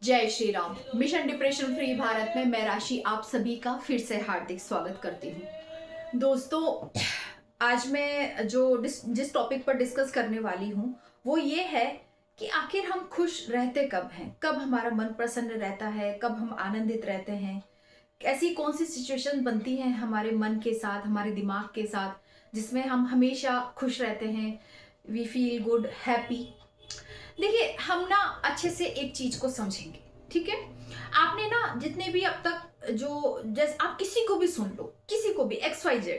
जय Shri Ram. Mission depression free Bharat में मैं राशि आप सभी का फिर से हार्दिक स्वागत करती हूँ। दोस्तों, आज मैं जिस टॉपिक पर डिस्कस करने वाली हूँ वो ये है कि आखिर हम खुश रहते कब हैं, कब हमारा मन प्रसन्न रहता है, कब हम आनंदित रहते हैं। ऐसी कौन सी सिचुएशन बनती है हमारे मन के साथ, हमारे दिमाग के साथ, जिसमें हम हमेशा खुश रहते हैं, वी फील गुड, हैप्पी। देखिए, हम ना अच्छे से एक चीज को समझेंगे, ठीक है। आपने ना जितने भी अब तक जो जैसे आप किसी को भी सुन लो, किसी को भी XYZ,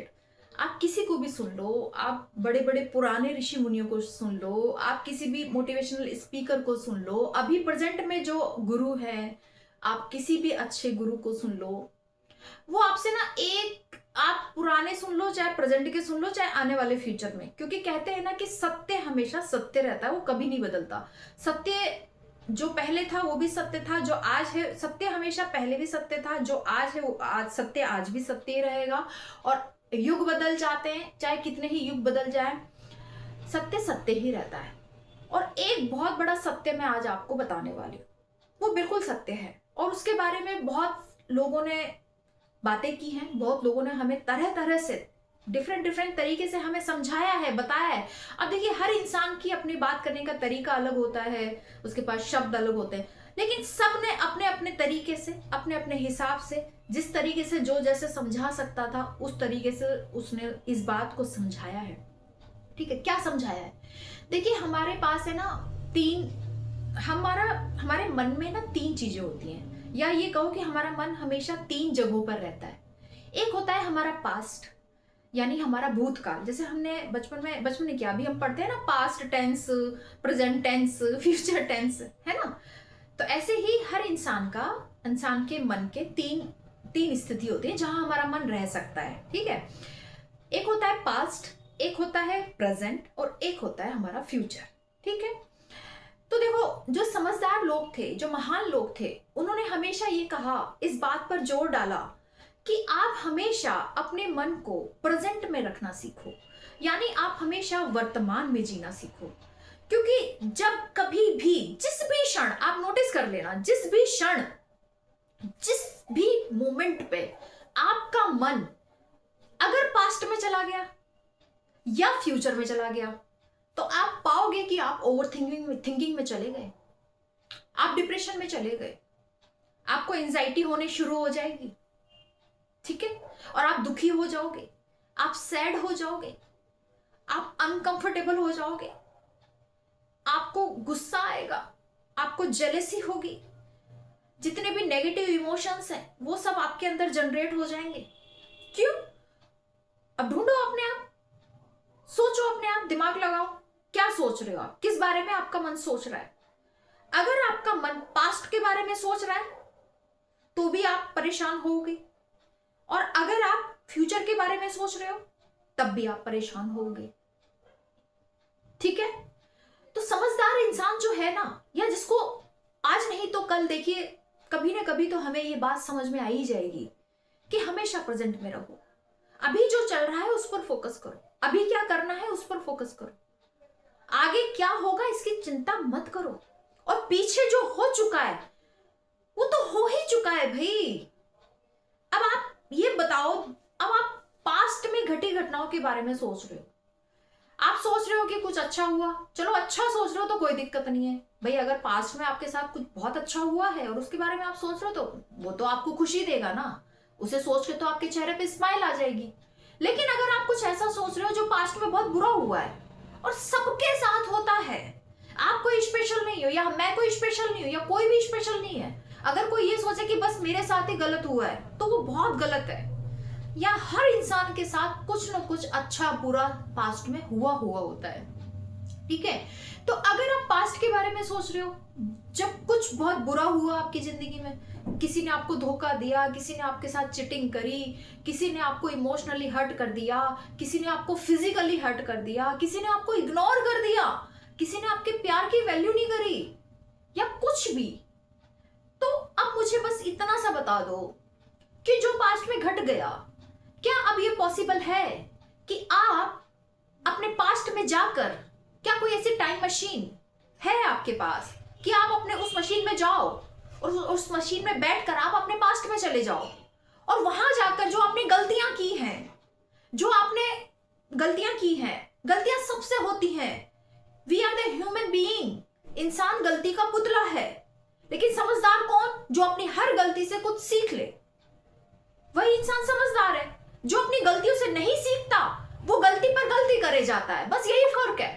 आप किसी को भी सुन लो, आप बड़े बड़े पुराने ऋषि मुनियों को सुन लो, आप किसी भी मोटिवेशनल स्पीकर को सुन लो, अभी प्रेजेंट में जो गुरु है, आप किसी भी अच्छे गुरु को सुन लो, वो आपसे ना एक आप पुराने सुन लो, चाहे प्रेजेंट के सुन लो, चाहे आने वाले फ्यूचर में, क्योंकि कहते हैं ना कि सत्य हमेशा सत्य रहता है, वो कभी नहीं बदलता। सत्य जो पहले था वो भी सत्य था, जो आज है सत्य हमेशा पहले भी सत्य था, जो आज है वो आज सत्य आज भी सत्य ही रहेगा। और युग बदल जाते हैं, चाहे कितने ही युग बदल जाए, सत्य सत्य ही रहता है। और एक बहुत बड़ा सत्य मैं आज आपको बताने वाली हूँ, वो बिल्कुल सत्य है, और उसके बारे में बहुत लोगों ने बातें की हैं, बहुत लोगों ने हमें तरह तरह से डिफरेंट डिफरेंट तरीके से हमें समझाया है, बताया है। अब देखिए, हर इंसान की अपनी बात करने का तरीका अलग होता है, उसके पास शब्द अलग होते हैं, लेकिन सब ने अपने अपने तरीके से, अपने अपने हिसाब से, जिस तरीके से जो जैसे समझा सकता था उस तरीके से उसने इस बात को समझाया है। ठीक है, क्या समझाया है? देखिए, हमारे पास है ना तीन, हमारे मन में ना तीन चीजें होती हैं, या ये कहो कि हमारा मन हमेशा तीन जगहों पर रहता है। एक होता है हमारा पास्ट, यानी हमारा भूतकाल, जैसे हमने बचपन में क्या अभी हम पढ़ते हैं ना, past tense, present tense, future tense, है ना। तो ऐसे ही हर इंसान के मन के तीन तीन स्थिति होती है जहां हमारा मन रह सकता है, ठीक है। एक होता है पास्ट, एक होता है प्रेजेंट, और एक होता है हमारा फ्यूचर, ठीक है। तो देखो, जो समझदार लोग थे, जो महान लोग थे, उन्होंने हमेशा ये कहा, इस बात पर जोर डाला कि आप हमेशा अपने मन को प्रेजेंट में रखना सीखो, यानी आप हमेशा वर्तमान में जीना सीखो। क्योंकि जब कभी भी, जिस भी क्षण, आप नोटिस कर लेना, जिस भी क्षण, जिस भी मोमेंट पे आपका मन अगर पास्ट में चला गया या फ्यूचर में चला गया, तो आप पाओगे कि आप ओवर थिंकिंग में चले गए, आप डिप्रेशन में चले गए, आपको एंजाइटी होने शुरू हो जाएगी, ठीक है। और आप दुखी हो जाओगे, आप सैड हो जाओगे, आप अनकंफर्टेबल हो जाओगे, आपको गुस्सा आएगा, आपको जेलेसी होगी, जितने भी नेगेटिव इमोशंस हैं वो सब आपके अंदर जनरेट हो जाएंगे। क्यों? अब ढूंढो अपने आप, सोचो अपने आप, दिमाग लगाओ, क्या सोच रहे हो आप, किस बारे में आपका मन सोच रहा है। अगर आपका मन पास्ट के बारे में सोच रहा है तो भी आप परेशान होगे, और अगर आप फ्यूचर के बारे में सोच रहे हो तब भी आप परेशान होगे, ठीक है। तो समझदार इंसान जो है ना, या जिसको आज नहीं तो कल, देखिए कभी ना कभी तो हमें ये बात समझ में आ ही जाएगी कि हमेशा प्रेजेंट में रहो, अभी जो चल रहा है उस पर फोकस करो, अभी क्या करना है उस पर फोकस करो, आगे क्या होगा इसकी चिंता मत करो, और पीछे जो हो चुका है वो तो हो ही चुका है भाई। अब आप ये बताओ, अब आप पास्ट में घटी घटनाओं के बारे में सोच रहे हो, आप सोच रहे हो कि कुछ अच्छा हुआ, चलो अच्छा सोच रहे हो तो कोई दिक्कत नहीं है भाई। अगर पास्ट में आपके साथ कुछ बहुत अच्छा हुआ है और उसके बारे में आप सोच रहे हो तो वो तो आपको खुशी देगा ना, उसे सोच के तो आपके चेहरे पे स्माइल आ जाएगी। लेकिन अगर आप कुछ ऐसा सोच रहे हो जो पास्ट में बहुत बुरा हुआ है, और सबके साथ होता है, आप कोई स्पेशल नहीं हो, या मैं कोई स्पेशल नहीं हूं, या कोई भी स्पेशल नहीं है, अगर कोई ये सोचे कि बस मेरे साथ ही गलत हुआ है तो वो बहुत गलत है। या हर इंसान के साथ कुछ ना कुछ अच्छा बुरा पास्ट में हुआ होता है, ठीक है। तो अगर आप पास्ट के बारे में सोच रहे हो, जब कुछ बहुत बुरा हुआ आपकी जिंदगी में, किसी ने आपको धोखा दिया, किसी ने आपके साथ चिटिंग करी, किसी ने आपको इमोशनली हर्ट कर दिया, किसी ने आपको फिजिकली हर्ट कर दिया, किसी ने आपको इग्नोर कर दिया, किसी ने आपके प्यार की वैल्यू नहीं करी, या कुछ भी, तो अब मुझे बस इतना सा बता दो कि जो पास्ट में घट गया, क्या अब ये पॉसिबल है कि आप अपने पास्ट में जाकर, क्या कोई ऐसी टाइम मशीन है आपके पास कि आप अपने उस मशीन में जाओ और उस मशीन में बैठकर आप अपने पास्ट में चले जाओ और वहां जाकर जो आपने गलतियां की हैं, गलतियां सबसे होती हैं। We are the human being. इंसान गलती का पुतला है, लेकिन समझदार कौन? जो अपनी हर गलती से कुछ सीख ले, वही इंसान समझदार है। जो अपनी गलतियों से नहीं सीखता वो गलती पर गलती करे जाता है। बस यही फर्क है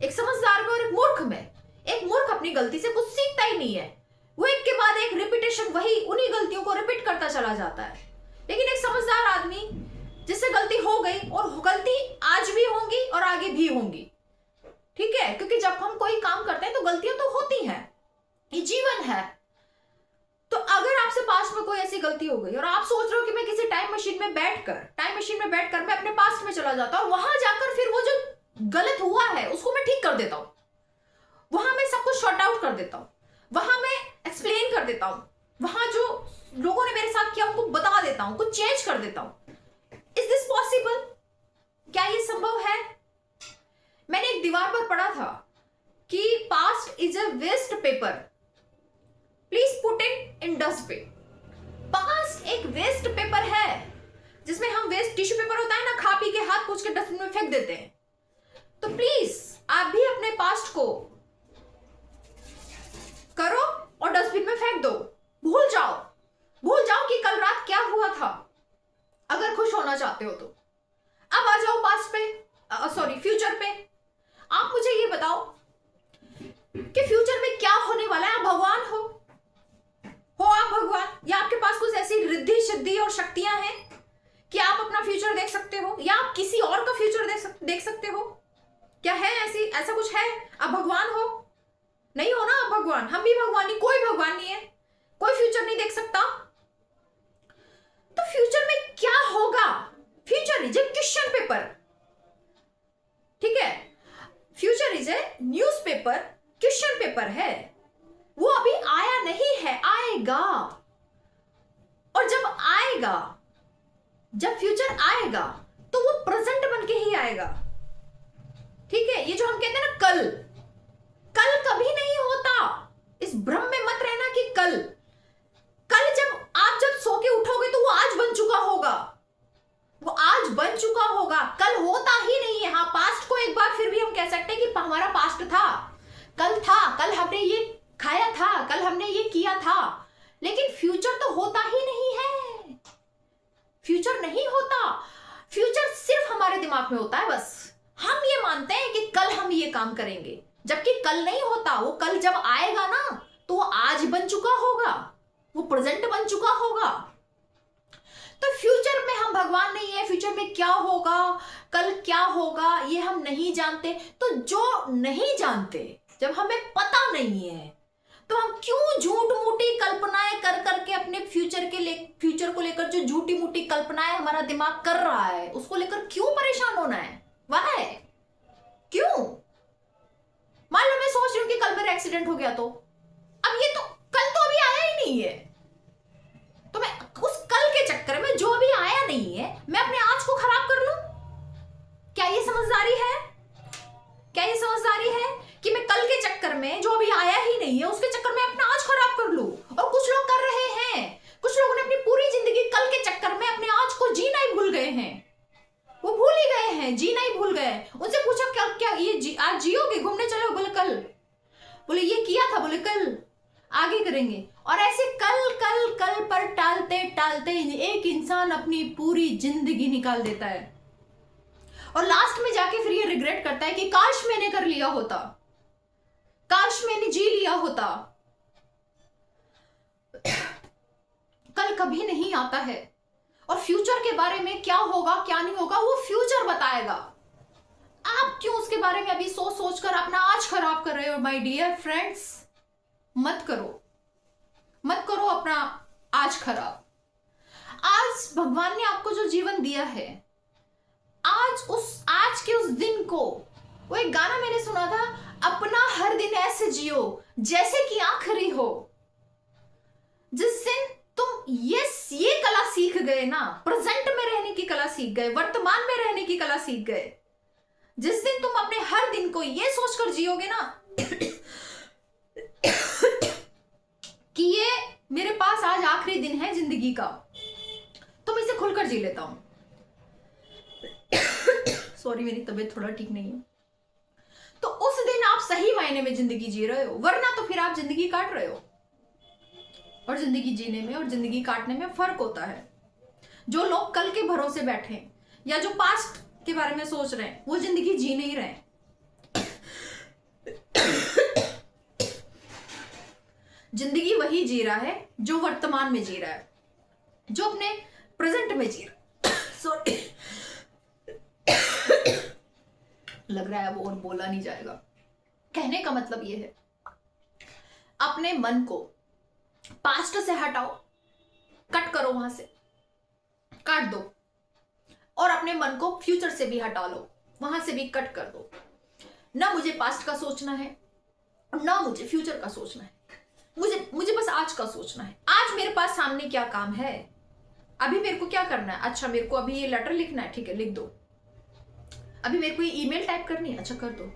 एक समझदार में और एक मूर्ख में। एक मूर्ख अपनी गलती से कुछ सीखता ही नहीं है, वो एक के बाद एक रिपीटेशन वही उन्हीं गलतियों को रिपीट करता चला जाता है। लेकिन एक समझदार आदमी जिससे गलती हो गई, और गलती आज भी होंगी और आगे भी होंगी, ठीक है, क्योंकि जब हम कोई काम करते हैं तो गलतियां तो होती हैं, ये जीवन है। तो अगर आपसे पास्ट में कोई ऐसी गलती हो गई और आप सोच रहे हो कि मैं किसी टाइम मशीन में बैठकर मैं अपने पास्ट में चला जाता हूं और वहां जाकर फिर वो जो गलत हुआ है उसको मैं ठीक कर देता हूं, वहां मैं सब कुछ शॉर्ट आउट कर देता हूं, वहां मैं एक्सप्लेन कर देता हूं, वहां जो लोगों ने मेरे साथ किया उनको बता देता हूं, कुछ चेंज कर देता हूं। Is this possible? क्या ये संभव है? मैंने एक दीवार पर पढ़ा था कि past is a waste paper, please put it in dustbin. Past एक वेस्ट पेपर है जिसमें हम वेस्ट टिश्यू पेपर होता है ना, खा पी के हाथ पूछ के डस्टबिन में फेंक देते हैं। तो प्लीज आप भी अपने पास्ट को करो और डस्टबिन में फेंक दो। भूल जाओ कि कल रात क्या हुआ था, अगर खुश होना चाहते हो तो। अब आ जाओ पास्ट पे, फ्यूचर पे। आप मुझे ये बताओ कि फ्यूचर में क्या होने वाला है। आप भगवान हो आप भगवान, या आपके पास कुछ ऐसी रिद्धि सिद्धि और शक्तियां हैं कि आप अपना फ्यूचर देख सकते हो, या आप किसी और का फ्यूचर देख सकते हो? क्या है ऐसा कुछ है? आप भगवान हो? नहीं हो ना आप भगवान। हम भी भगवान नहीं, कोई भगवान नहीं है, कोई फ्यूचर नहीं देख सकता। तो फ्यूचर में क्या होगा? Future is a question paper, ठीक है। Future is a newspaper, question paper है। वो अभी आया नहीं है, आएगा। और जब फ्यूचर आएगा तो वो प्रेजेंट बन के ही आएगा, ठीक है। ये जो हम कहते हैं ना कल कभी नहीं होता। इस भ्रम में मत रहना कि कल जब सो के उठोगे तो वो आज बन चुका होगा, कल होता ही नहीं है। हाँ, पास्ट को एक बार फिर भी हम कह सकते हैं कि हमारा पास्ट था, कल हमने ये खाया था, कल हमने ये किया था। लेकिन फ्यूचर तो होता ही नहीं है, फ्यूचर नहीं होता। फ्यूचर सिर्फ हमारे दिमाग में होता है। बस हम ये मानते हैं कि कल हम ये काम करेंगे, जबकि कल नहीं होता। वो कल जब आएगा ना तो वो आज बन चुका होगा, वो प्रेजेंट बन चुका होगा। तो फ्यूचर में हम भगवान नहीं है। फ्यूचर में क्या होगा, कल क्या होगा, ये हम नहीं जानते। तो जो नहीं जानते, जब हमें पता नहीं है, तो हम क्यों झूठ मूठी कल्पनाएं कर करके अपने फ्यूचर को लेकर जो झूठी मूठी कल्पनाएं हमारा दिमाग कर रहा है, उसको लेकर क्यों परेशान होना है? वह है क्यों? मान लो मैं सोच रही हूं कि कल मेरा एक्सीडेंट हो गया, तो अब ये तो कल तो अभी आया ही नहीं है, तो मैं उस कल के चक्कर में जो अभी आया नहीं है मैं अपने आज को खराब कर लूं? क्या ये समझदारी है? कि मैं कल के चक्कर में जो अभी आया ही नहीं है उसके चक्कर में अपना आज खराब कर लूं? और कुछ लोग कर रहे हैं। कुछ लोगों ने अपनी पूरी जिंदगी कल के चक्कर में अपने आज को जीना ही भूल गए हैं। वो भूल ही गए हैं, जीना ही भूल गए। उनसे पूछा क्या ये आज जियोगे, घूमने चलो? बोले कल। बोले ये किया था? बोले कल, आगे करेंगे। और ऐसे कल पर टालते एक इंसान अपनी पूरी जिंदगी निकाल देता है, और लास्ट में जाके फिर ये रिग्रेट करता है कि काश मैंने कर लिया होता, काश मैंने जी लिया होता। कल कभी नहीं आता है, और फ्यूचर के बारे में क्या होगा क्या नहीं होगा वो फ्यूचर बताएगा। आप क्यों उसके बारे में अभी सोच कर अपना आज खराब कर रहे हो? माय डियर फ्रेंड्स, मत करो अपना आज खराब। आज भगवान ने आपको जो जीवन दिया है, आज के उस दिन को, वो एक गाना मैंने सुना था, अपना हर दिन ऐसे जियो जैसे कि आखिरी हो। जिस दिन तुम ये कला सीख गए ना, प्रेजेंट में रहने की कला सीख गए, वर्तमान में रहने की कला सीख गए, जिस दिन तुम अपने हर दिन को ये सोचकर जियोगे ना कि ये मेरे पास आज आखिरी दिन है जिंदगी का, तो मैं इसे खुलकर जी लेता हूं। सॉरी, मेरी तबीयत थोड़ा ठीक नहीं है। तो उस दिन आप सही मायने में जिंदगी जी रहे हो, वरना तो फिर आप जिंदगी काट रहे हो। और जिंदगी जीने में और जिंदगी काटने में फर्क होता है। जो लोग कल के भरोसे बैठे हैं या जो पास्ट के बारे में सोच रहे हैं, वो जिंदगी जी नहीं रहे। जिंदगी वही जी रहा है जो वर्तमान में जी रहा है, जो अपने प्रेजेंट में जी रहा है। सॉरी, लग रहा है वो और बोला नहीं जाएगा। कहने का मतलब ये है, अपने मन को पास्ट से हटाओ, कट करो, वहां से काट दो, और अपने मन को फ्यूचर से भी हटा लो, वहां से भी कट कर दो। ना मुझे पास्ट का सोचना है, ना मुझे फ्यूचर का सोचना है, मुझे बस आज का सोचना है। आज मेरे पास सामने क्या काम है, अभी मेरे को क्या करना है। अच्छा, मेरे को अभी ये लेटर लिखना है, ठीक है, लिख दो। अभी मेरे को ये ईमेल टाइप करनी है, अच्छा कर दो।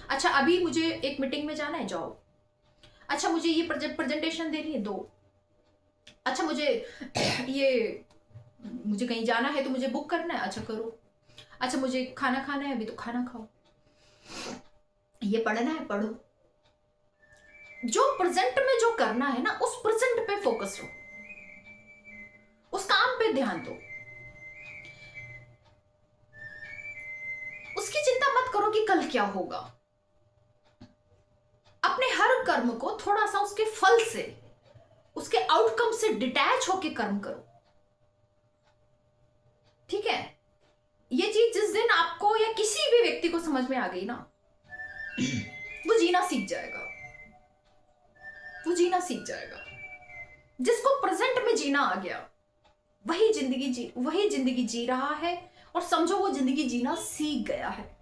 अच्छा, अभी मुझे एक मीटिंग में जाना है, जाओ। अच्छा, मुझे ये प्रेजेंटेशन देनी है, दो। अच्छा, मुझे कहीं जाना है तो मुझे बुक करना है, अच्छा करो। अच्छा, मुझे खाना खाना है, अभी तो खाना खाओ। ये पढ़ना है, पढ़ो। जो प्रेजेंट में जो करना है ना, उस प्रेजेंट पे फोकस रहो, उस काम पे ध्यान दो। उसकी चिंता मत करो कि कल क्या होगा। अपने हर कर्म को थोड़ा सा उसके फल से, उसके आउटकम से डिटैच होके कर्म करो, ठीक है। ये चीज जिस दिन आपको या किसी भी व्यक्ति को समझ में आ गई ना, वो जीना सीख जाएगा, वो जीना सीख जाएगा। जिसको प्रेजेंट में जीना आ गया, वही जिंदगी जी रहा है, और समझो वो जिंदगी जीना सीख गया है।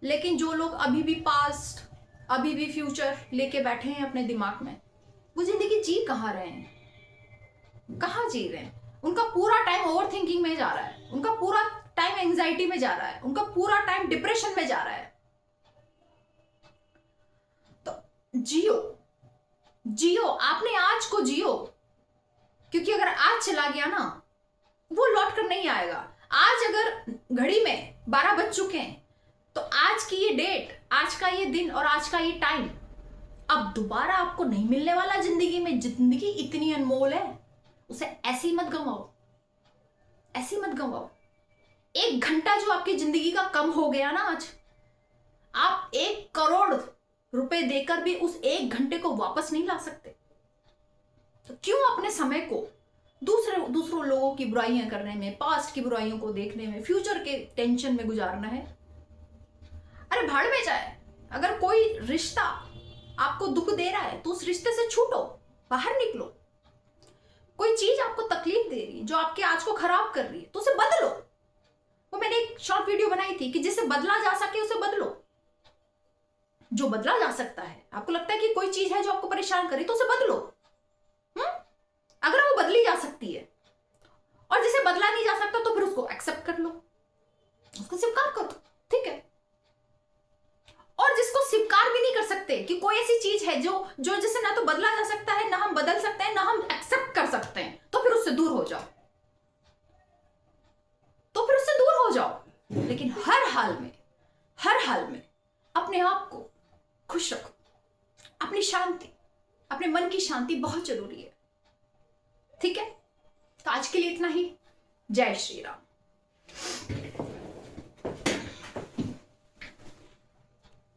लेकिन जो लोग अभी भी पास्ट, अभी भी फ्यूचर लेके बैठे हैं अपने दिमाग में, वो जिंदगी जी कहां रहे हैं, कहां जी रहे हैं। उनका पूरा टाइम ओवर थिंकिंग में जा रहा है, उनका पूरा टाइम एंजाइटी में जा रहा है, उनका पूरा टाइम डिप्रेशन में जा रहा है। तो जियो, आपने आज को जियो, क्योंकि अगर आज चला गया ना, वो लौट कर नहीं आएगा। आज अगर घड़ी में 12 बज चुके हैं, तो आज की ये डेट, आज का ये दिन और आज का ये टाइम अब दोबारा आपको नहीं मिलने वाला। जिंदगी में जिंदगी इतनी अनमोल है, उसे ऐसे ही मत गंवाओ, ऐसे मत गंवाओ। 1 घंटा जो आपकी जिंदगी का कम हो गया ना आज, आप 1 करोड़ रुपए देकर भी उस 1 घंटे को वापस नहीं ला सकते। तो क्यों अपने समय को दूसरों लोगों की बुराइयां करने में, पास्ट की बुराइयों को देखने में, फ्यूचर के टेंशन में गुजारना है? अरे भाड़ में जाए। अगर कोई रिश्ता आपको दुख दे रहा है तो उस रिश्ते से छूटो, बाहर निकलो। कोई चीज आपको तकलीफ दे रही है, जो आपके आज को खराब कर रही है, तो उसे बदलो। वो मैंने एक शॉर्ट वीडियो बनाई थी कि जिसे बदला जा सके उसे बदलो। जो बदला जा सकता है, आपको लगता है कि कोई चीज है जो आपको परेशान करे, तो उसे बदलो। अगर वो बदली जा सकती है, और जिसे बदला नहीं जा सकता, तो फिर उसको एक्सेप्ट कर लो, उसको स्वीकार करो, ठीक है। और जिसको स्वीकार भी नहीं कर सकते कि कोई ऐसी चीज है जो जिसे ना तो बदला जा सकता है, ना हम बदल सकते हैं, ना हम एक्सेप्ट कर सकते हैं, तो फिर उससे दूर हो जाओ, लेकिन हर हाल में अपने आप को खुश रखो। अपनी शांति, अपने मन की शांति बहुत जरूरी है, ठीक है। तो आज के लिए इतना ही। जय श्री राम।